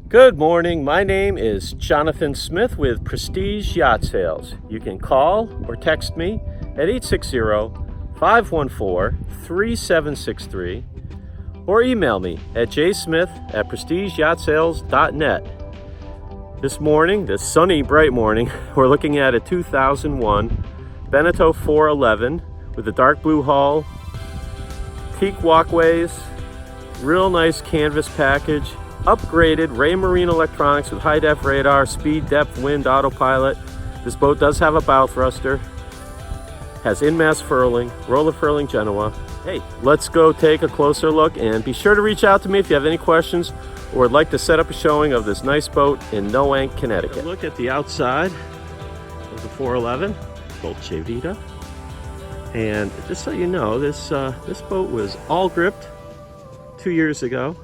Good morning. My name is Jonathan Smith with Prestige Yacht Sales. You can call or text me at 860-514-3763 or email me at jsmith@prestigeyachtSales.net. This morning, this sunny, bright morning, we're looking at a 2001 Beneteau 411 with a dark blue hull, teak walkways, real nice canvas package, upgraded Raymarine electronics with high-def radar, speed, depth, wind, autopilot. This boat does have a bow thruster, has in-mast furling, roller furling Genoa. Hey, let's go take a closer look, and be sure to reach out to me if you have any questions or would like to set up a showing of this nice boat in Noank, Connecticut. Look at the outside of the 411, Dolce Vita. And just so you know, this boat was all gripped 2 years ago.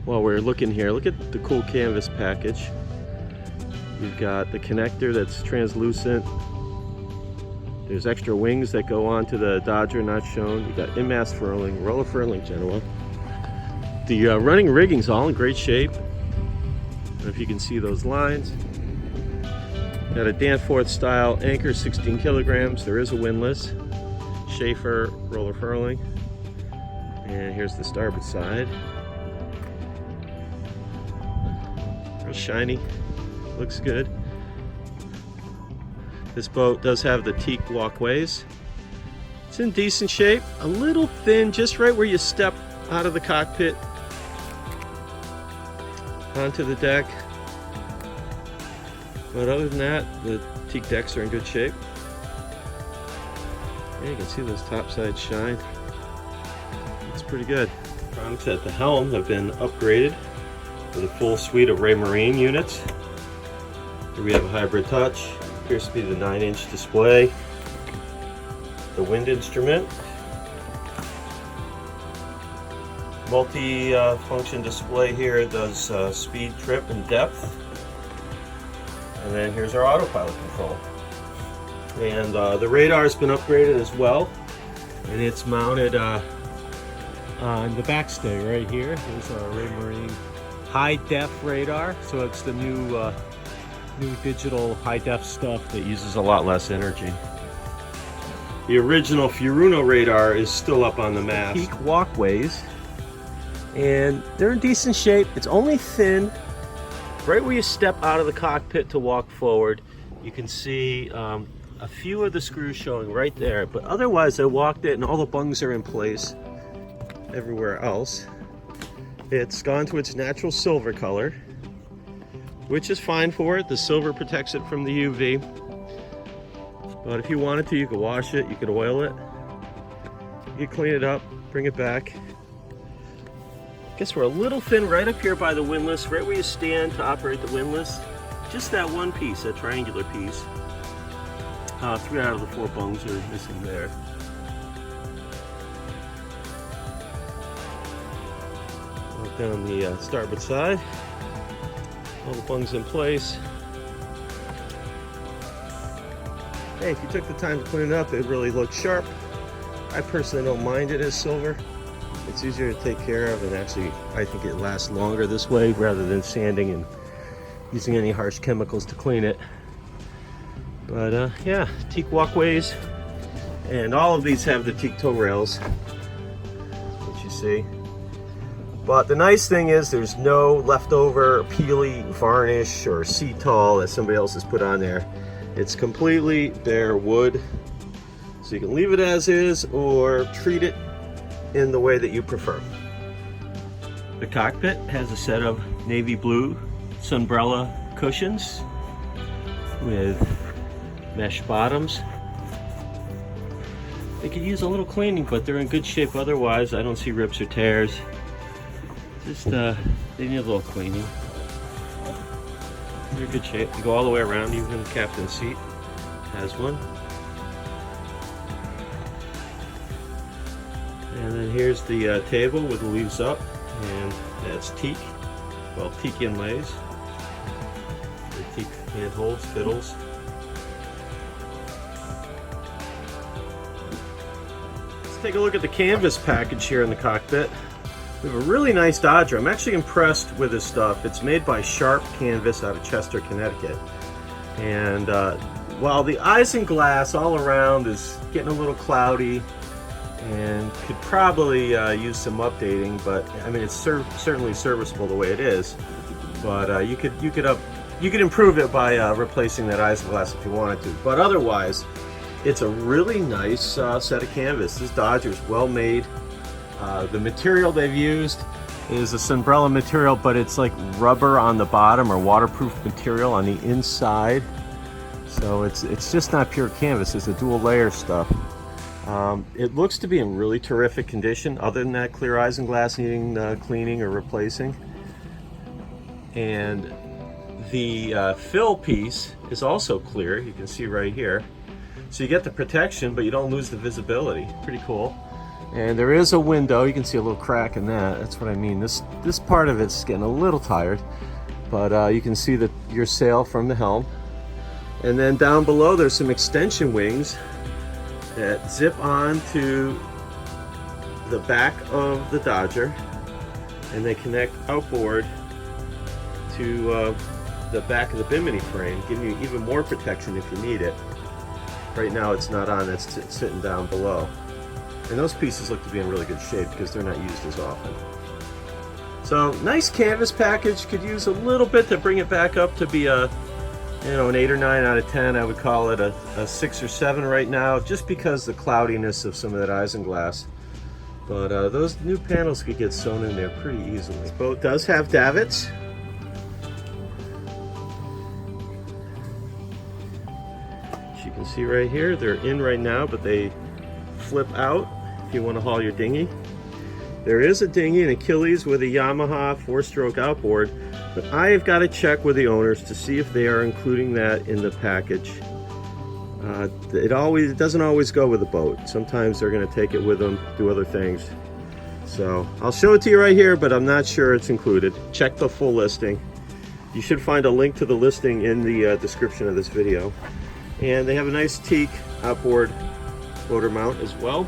While we're looking here, look at the cool canvas package. You've got the connector that's translucent. There's extra wings that go onto the Dodger, not shown. You've got in-mast furling, roller furling Genoa. The running rigging's all in great shape. I don't know if you can see those lines. Got a Danforth style anchor, 16 kilograms. There is a windlass. Schaefer roller furling. And here's the starboard side. Real shiny, looks good. This boat does have the teak walkways. It's in decent shape, a little thin, just right where you step out of the cockpit onto the deck. But other than that, the teak decks are in good shape. Yeah, you can see those top sides shine. It's pretty good. Electronics at the helm have been upgraded with a full suite of Raymarine units. Here we have a hybrid touch. Appears to be the 9-inch display. The wind instrument. Multi-function display here does speed, trip, and depth. And then here's our autopilot control. And the radar's been upgraded as well. And it's mounted on the backstay right here. There's our Raymarine high-def radar, so it's the new digital high-def stuff that uses a lot less energy. The original Furuno radar is still up on the mast. Peak walkways, and they're in decent shape. It's only thin. Right where you step out of the cockpit to walk forward, you can see a few of the screws showing right there, but otherwise I walked it and all the bungs are in place. Everywhere else, it's gone to its natural silver color, which is fine for it. The silver protects it from the UV. But if you wanted to, you could wash it, you could oil it, you could clean it up, bring it back. I guess we're a little thin right up here by the windlass, right where you stand to operate the windlass. Just that one piece, that triangular piece. 3 out of the 4 bungs are missing there. Down the starboard side, all the bungs in place. Hey, if you took the time to clean it up, it really looks sharp. I personally don't mind it as silver. It's easier to take care of, and actually I think it lasts longer this way rather than sanding and using any harsh chemicals to clean it. But yeah, teak walkways, and all of these have the teak tow rails, which you see. But the nice thing is there's no leftover peely varnish or Cetal that somebody else has put on there. It's completely bare wood, so you can leave it as is or treat it in the way that you prefer. The cockpit has a set of navy blue Sunbrella cushions with mesh bottoms. They could use a little cleaning, but they're in good shape otherwise. I don't see rips or tears. Just they need a little cleaning. They're in good shape. They go all the way around, even the captain's seat has one. And then here's the table with the leaves up, and that's teak. Well, teak inlays. The teak handholds, fiddles. Let's take a look at the canvas package here in the cockpit. We have a really nice Dodger. I'm actually impressed with this stuff. It's made by Sharp Canvas out of Chester, Connecticut. And while the isinglass all around is getting a little cloudy and could probably use some updating, but I mean it's certainly serviceable the way it is. But you could improve it by replacing that isinglass if you wanted to. But otherwise, it's a really nice set of canvas. This Dodger is well made. The material they've used is a Sunbrella material, but it's like rubber on the bottom or waterproof material on the inside. So it's just not pure canvas, it's a dual layer stuff. It looks to be in really terrific condition, other than that clear isinglass needing cleaning or replacing. And the fill piece is also clear, you can see right here. So you get the protection, but you don't lose the visibility. Pretty cool. And there is a window, you can see a little crack in that. That's what I mean. This part of it's getting a little tired, but you can see your sail from the helm. And then down below there's some extension wings that zip on to the back of the Dodger, and they connect outboard to the back of the bimini frame, giving you even more protection if you need it. Right now it's not on, it's sitting down below. And those pieces look to be in really good shape because they're not used as often. So nice canvas package. Could use a little bit to bring it back up to be a, an 8 or 9 out of 10. I would call it a 6 or 7 right now, just because the cloudiness of some of that isinglass. But those new panels could get sewn in there pretty easily. This boat does have davits. As you can see right here, they're in right now, but they flip out if you want to haul your dinghy. There is a dinghy, an Achilles with a Yamaha 4-stroke outboard, but I have got to check with the owners to see if they are including that in the package. It doesn't always go with the boat. Sometimes they're going to take it with them, do other things. So I'll show it to you right here, but I'm not sure it's included. Check the full listing. You should find a link to the listing in the description of this video. And they have a nice teak outboard motor mount as well.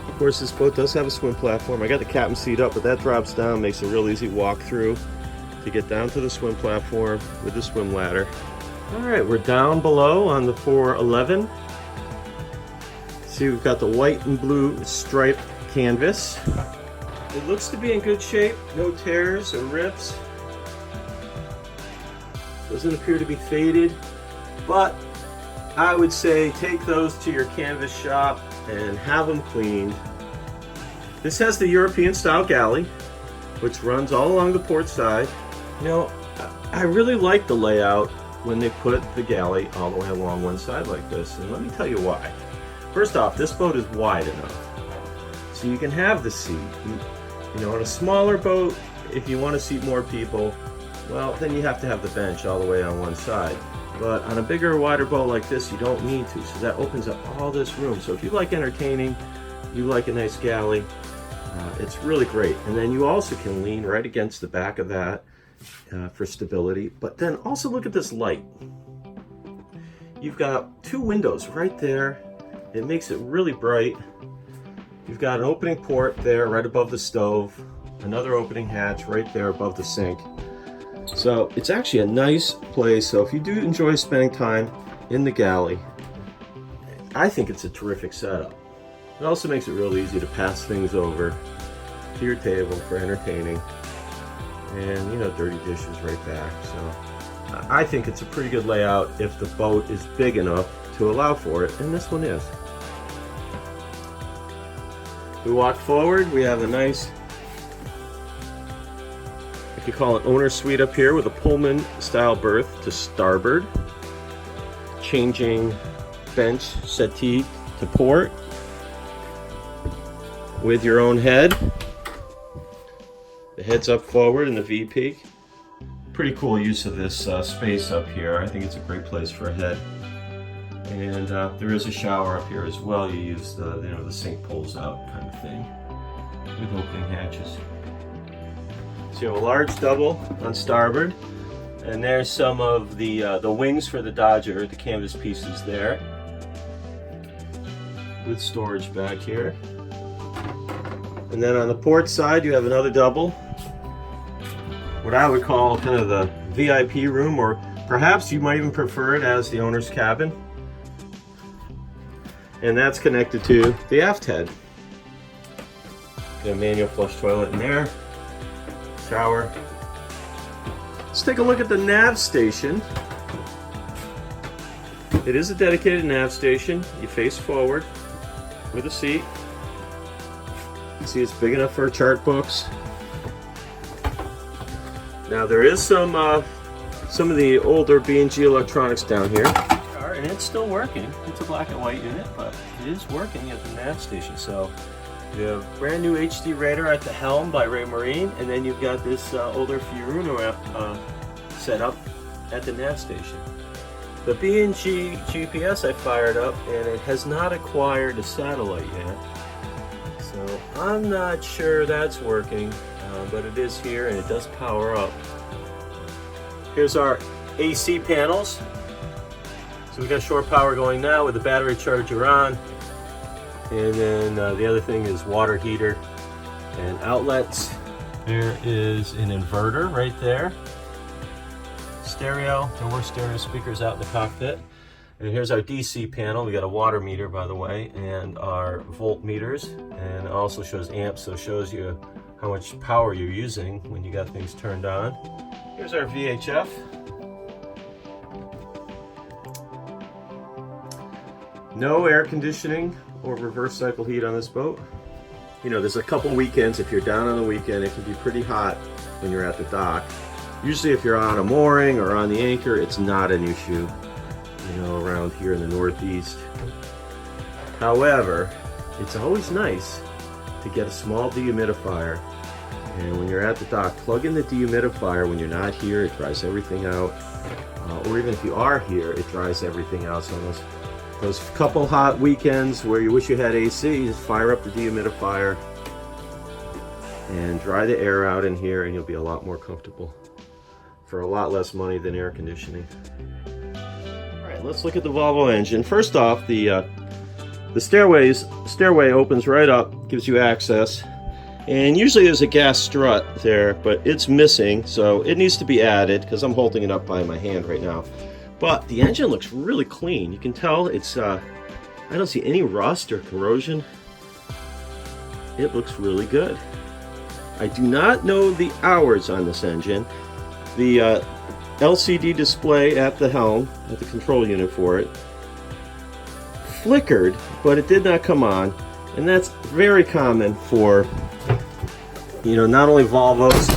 Of course, this boat does have a swim platform. I got the captain seat up, but that drops down, makes a real easy walk through to get down to the swim platform with the swim ladder. All right, we're down below on the 411. See, we've got the white and blue striped canvas. It looks to be in good shape, no tears or rips. Doesn't appear to be faded, but I would say take those to your canvas shop and have them cleaned. This has the European style galley, which runs all along the port side. I really like the layout when they put the galley all the way along one side like this, and let me tell you why. First off, this boat is wide enough, so you can have the seat. On a smaller boat, if you want to seat more people, well, then you have to have the bench all the way on one side. But on a bigger, wider boat like this, you don't need to, so that opens up all this room. So if you like entertaining, you like a nice galley, it's really great. And then you also can lean right against the back of that for stability. But then also look at this light. You've got 2 windows right there. It makes it really bright. You've got an opening port there right above the stove, another opening hatch right there above the sink. So it's actually a nice place. So if you do enjoy spending time in the galley, I think it's a terrific setup. It also makes it real easy to pass things over to your table for entertaining, and dirty dishes right back. So I think it's a pretty good layout if the boat is big enough to allow for it, and this one is. We walk forward, we have a nice, you call it owner suite up here with a Pullman style berth to starboard, changing bench settee to port with your own head. The head's up forward in the V-peak. Pretty cool use of this space up here. I think it's a great place for a head. And there is a shower up here as well. You use the sink pulls out kind of thing with opening hatches. So you have a large double on starboard, and there's some of the wings for the Dodger, the canvas pieces there, with storage back here. And then on the port side, you have another double. What I would call kind of the VIP room, or perhaps you might even prefer it as the owner's cabin. And that's connected to the aft head. Got a manual flush toilet in there, shower. Let's take a look at the Nav Station. It is a dedicated Nav Station. You face forward with a seat. You see it's big enough for chart books. Now there is some of the older B&G electronics down here. And it's still working. It's a black and white unit, but it is working at the Nav Station. So you have brand new HD radar at the Helm by Ray Marine, and then you've got this older Furuno set up at the Nav Station. The B&G GPS I fired up, and it has not acquired a satellite yet. So I'm not sure that's working, but it is here and it does power up. Here's our AC panels. So we got short power going now with the battery charger on, and then the other thing is water heater and outlets. There is an inverter right there. Stereo, there were stereo speakers out in the cockpit. And here's our DC panel. We got a water meter, by the way, and our voltmeters, and it also shows amps, so it shows you how much power you're using when you got things turned on. Here's our VHF. No air conditioning or reverse cycle heat on this boat. You know, there's a couple weekends, if you're down on the weekend, it can be pretty hot when you're at the dock. Usually if you're on a mooring or on the anchor, it's not an issue, you know, around here in the Northeast. However, it's always nice to get a small dehumidifier. And when you're at the dock, plug in the dehumidifier when you're not here, it dries everything out. Or even if you are here, it dries everything out. So those couple hot weekends where you wish you had AC, just fire up the dehumidifier and dry the air out in here, and you'll be a lot more comfortable for a lot less money than air conditioning. All right, let's look at the Volvo engine. First off, the stairway opens right up, gives you access, and usually there's a gas strut there, but it's missing, so it needs to be added because I'm holding it up by my hand right now. But the engine looks really clean. You can tell it's, I don't see any rust or corrosion. It looks really good. I do not know the hours on this engine. The LCD display at the helm, at the control unit for it, flickered, but it did not come on. And that's very common for, you know, not only Volvos,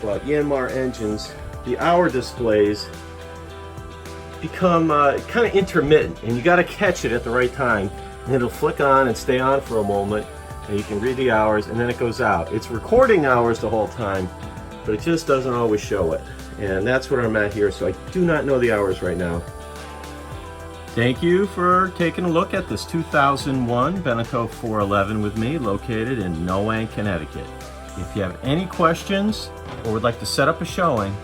but Yanmar engines. The hour displays become kind of intermittent, and you got to catch it at the right time, and it'll flick on and stay on for a moment, and you can read the hours, and then it goes out. It's recording hours the whole time, but it just doesn't always show it, and that's what I'm at here. So I do not know the hours right now. Thank you for taking a look at this 2001 Beneteau 411 with me, located in Noank, Connecticut. If you have any questions or would like to set up a showing,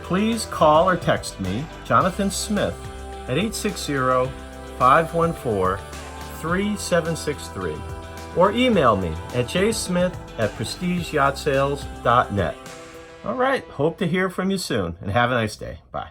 please call or text me, Jonathan Smith, at 860-514-3763, or email me at jsmith@prestigeyahtsales.net. All right, hope to hear from you soon, and have a nice day. Bye.